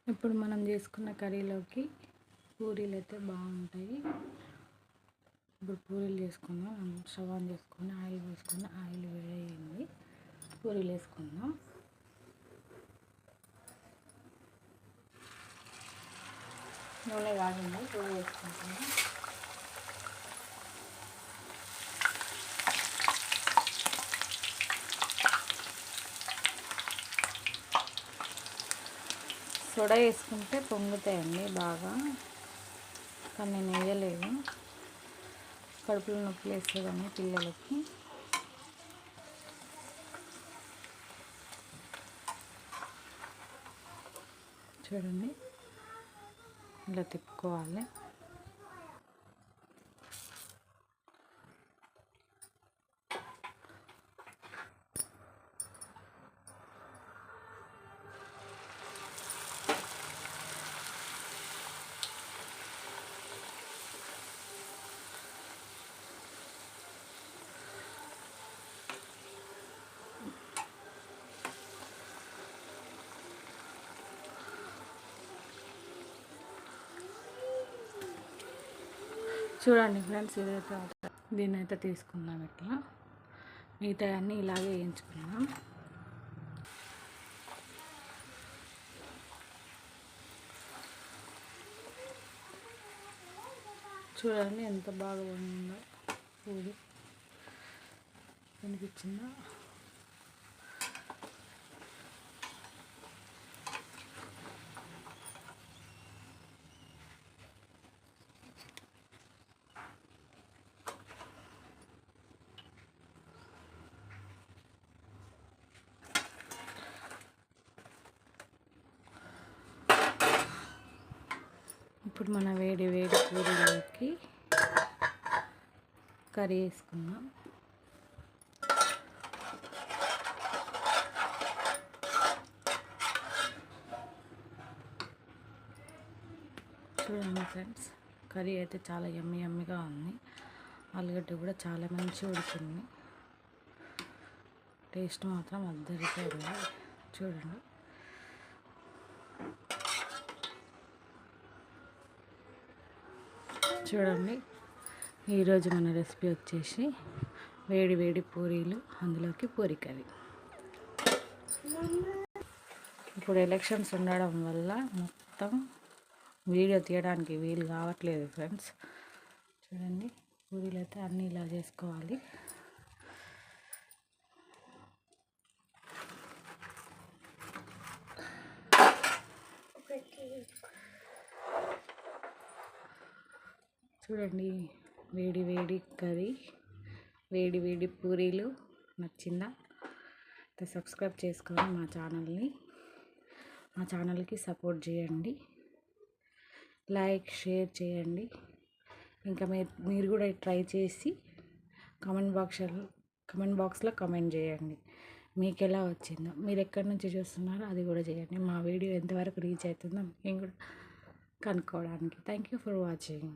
ఇప్పుడు మనం చేసుకున్న కర్రీలోకి పూరీలు అయితే బాగుంటాయి. ఇప్పుడు పూరీలు చేసుకుందాం. స్టవ్ ఆన్ చేసుకొని ఆయిల్ వేసుకొని ఆయిల్ వేయండి. పూరీలు వేసుకుందాం. నూనె కాగింది, పూరీ వేసుకుంటున్నాం. సోడా వేసుకుంటే పొంగుతాయండి బాగా, కానీ నేను వేయలేదు. కడుపులో నొప్పి వేస్తుందని పిల్లలకి. చూడండి, ఇలా తిప్పుకోవాలి. చూడండి ఫ్రెండ్స్, ఇదైతే దీన్ని అయితే తీసుకుందాం. ఇట్లా మిగతా అన్నీ ఇలాగే వేయించుకుందాం. చూడండి ఎంత బాగా ఉందో పూరి, కనిపించిందా? ఇప్పుడు మన వేడి వేడి పూరీలోకి కర్రీ వేసుకుందాం. చూడండి ఫ్రెండ్స్, కర్రీ అయితే చాలా యమ్మీగా ఉంది. ఆలుగడ్డ కూడా చాలా మంచిగా ఉడికింది. టేస్ట్ మాత్రం అద్దరిపోయింది. చూడండి, చూడండి. ఈరోజు మన రెసిపీ వచ్చేసి వేడి వేడి పూరీలు, అందులోకి పూరీ కర్రీ. ఇప్పుడు ఎలక్షన్స్ ఉండడం వల్ల మొత్తం వీడియో తీయడానికి వీలు కావట్లేదు ఫ్రెండ్స్. చూడండి, పూరీలు అయితే అన్నీ ఇలా చేసుకోవాలి. చూడండి, వేడి వేడి కర్రీ, వేడి వేడి పూరీలు. నచ్చిందా? సబ్స్క్రైబ్ చేసుకొని మా ఛానల్కి సపోర్ట్ చేయండి. లైక్, షేర్ చేయండి. ఇంకా మీరు కూడా ట్రై చేసి కమెంట్ బాక్స్లో కమెంట్ చేయండి. మీకు ఎలా వచ్చిందో, మీరు ఎక్కడి నుంచి చూస్తున్నారో అది కూడా చేయండి. మా వీడియో ఎంతవరకు రీచ్ అవుతుందో మేము కూడా కనుక్కోవడానికి. Thank you for watching.